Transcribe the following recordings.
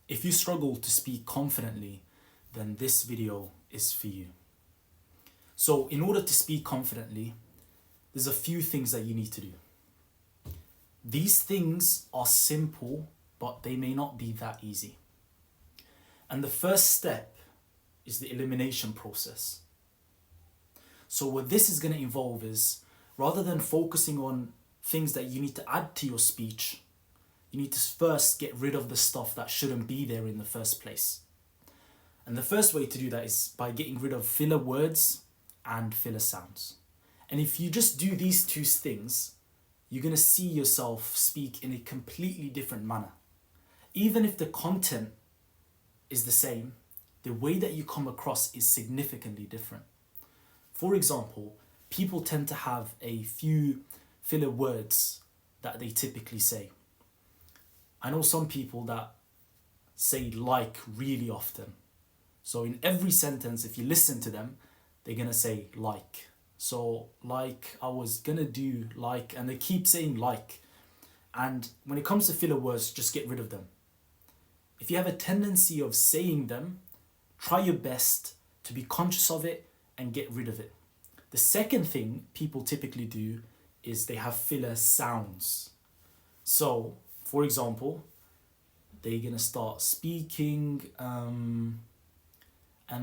If you struggle to speak confidently, then this video is for you. So in order to speak confidently, there's a few things that you need to do. These things are simple, but they may not be that easy. And the first step is the elimination process. So what this is going to involve is, rather than focusing on things that you need to add to your speech, you need to first get rid of the stuff that shouldn't be there in the first place. And the first way to do that is by getting rid of filler words and filler sounds. And if you just do these two things, you're going to see yourself speak in a completely different manner. Even if the content is the same, the way that you come across is significantly different. For example, people tend to have a few filler words that they typically say. I know some people that say like really often. So in every sentence, if you listen to them, they're going to say like. So like, I was going to do like, and they keep saying like. And when it comes to filler words, just get rid of them. If you have a tendency of saying them, try your best to be conscious of it and get rid of it. The second thing people typically do is they have filler sounds. So, for example, they're going to start speaking and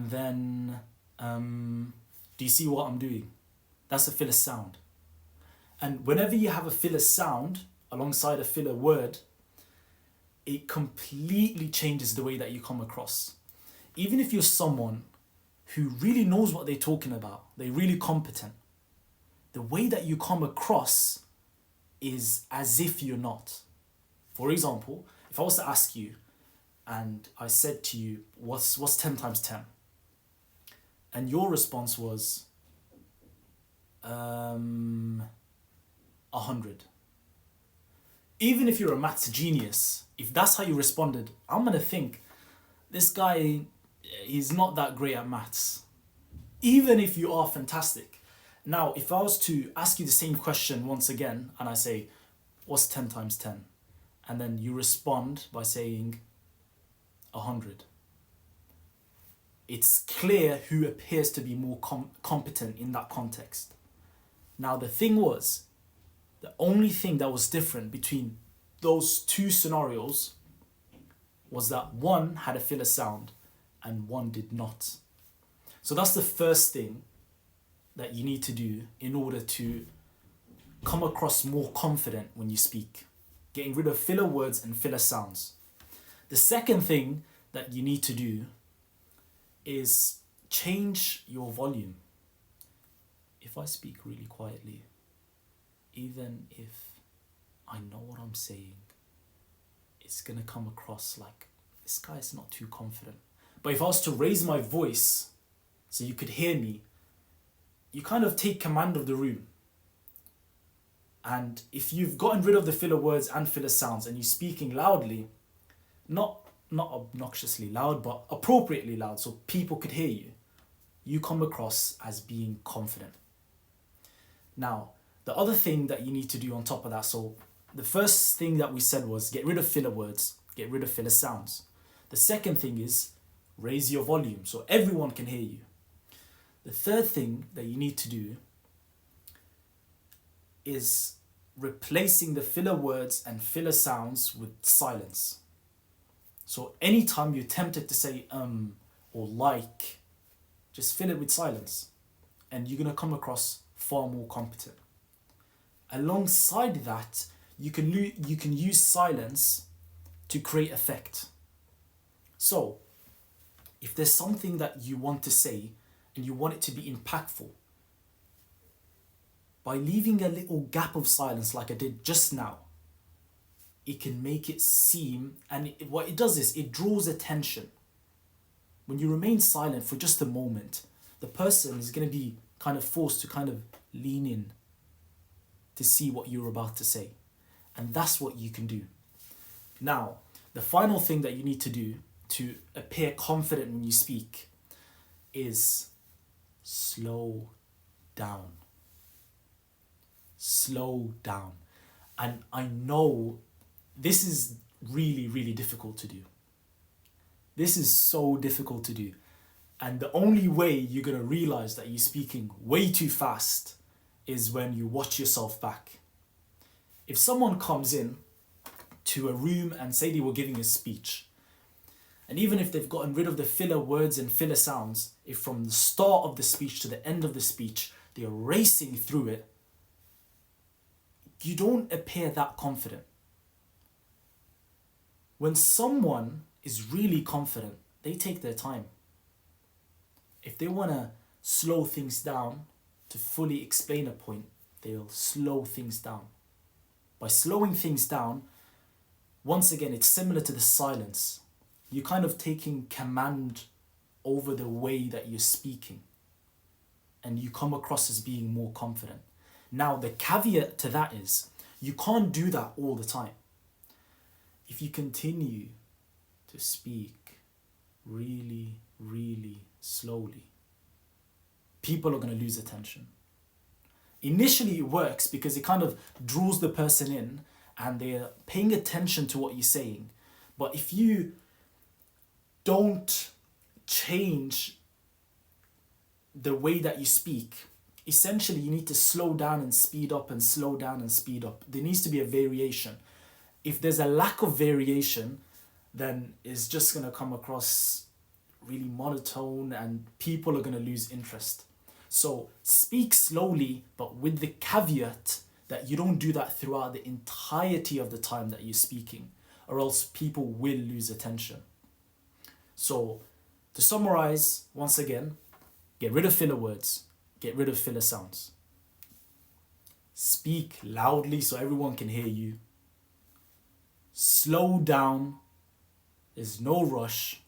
then, do you see what I'm doing? That's a filler sound. And whenever you have a filler sound alongside a filler word, it completely changes the way that you come across. Even if you're someone who really knows what they're talking about, they're really competent, the way that you come across is as if you're not. For example, if I was to ask you and I said to you, what's 10 times 10? And your response was 100. Even if you're a maths genius, if that's how you responded, I'm gonna think, this guy, he's not that great at maths. Even if you are fantastic. Now, if I was to ask you the same question once again, and I say, what's 10 times 10? And then you respond by saying 100. It's clear who appears to be more competent in that context. Now, the thing was, the only thing that was different between those two scenarios was that one had a filler sound and one did not. So that's the first thing that you need to do in order to come across more confident when you speak. Getting rid of filler words and filler sounds. The second thing that you need to do is change your volume. If I speak really quietly, even if I know what I'm saying, it's gonna come across like this guy's not too confident. But if I was to raise my voice so you could hear me, you kind of take command of the room. And if you've gotten rid of the filler words and filler sounds and you're speaking loudly, not obnoxiously loud, but appropriately loud so people could hear you, you come across as being confident. Now, the other thing that you need to do on top of that, so the first thing that we said was get rid of filler words, get rid of filler sounds. The second thing is raise your volume so everyone can hear you. The third thing that you need to do is replacing the filler words and filler sounds with silence. So anytime you're tempted to say or like, just fill it with silence and you're going to come across far more competent. Alongside that, you can use silence to create effect. So if there's something that you want to say and you want it to be impactful, by leaving a little gap of silence like I did just now, it can make it seem, and what it does is it draws attention. When you remain silent for just a moment, the person is going to be kind of forced to kind of lean in to see what you're about to say. And that's what you can do. Now, the final thing that you need to do to appear confident when you speak is slow down. Slow down. And I know this is really, really difficult to do. This is so difficult to do. And the only way you're going to realize that you're speaking way too fast is when you watch yourself back. If someone comes in to a room and say they were giving a speech, and even if they've gotten rid of the filler words and filler sounds, if from the start of the speech to the end of the speech, they're racing through it, you don't appear that confident. When someone is really confident, they take their time. If they want to slow things down to fully explain a point, they'll slow things down. By slowing things down, once again, it's similar to the silence. You're kind of taking command over the way that you're speaking, and you come across as being more confident. Now, the caveat to that is you can't do that all the time. If you continue to speak really, really slowly, people are going to lose attention. Initially, it works because it kind of draws the person in and they're paying attention to what you're saying. But if you don't change the way that you speak, essentially you need to slow down and speed up and slow down and speed up. There needs to be a variation. If there's a lack of variation, then it's just going to come across really monotone and people are going to lose interest. So speak slowly, but with the caveat that you don't do that throughout the entirety of the time that you're speaking, or else people will lose attention. So to summarize, once again, get rid of filler words, get rid of filler sounds. Speak loudly so everyone can hear you. Slow down, there's no rush,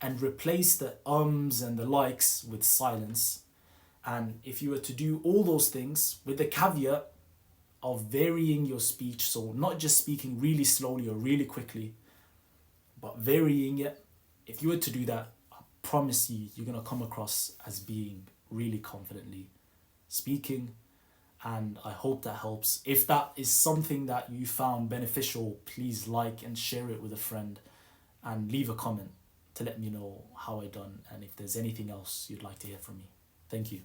and replace the ums and the likes with silence. And if you were to do all those things with the caveat of varying your speech, so not just speaking really slowly or really quickly, but varying it, if you were to do that, I promise you, you're going to come across as being really confidently speaking. And I hope that helps. If that is something that you found beneficial, please like and share it with a friend and leave a comment to let me know how I done and if there's anything else you'd like to hear from me. Thank you.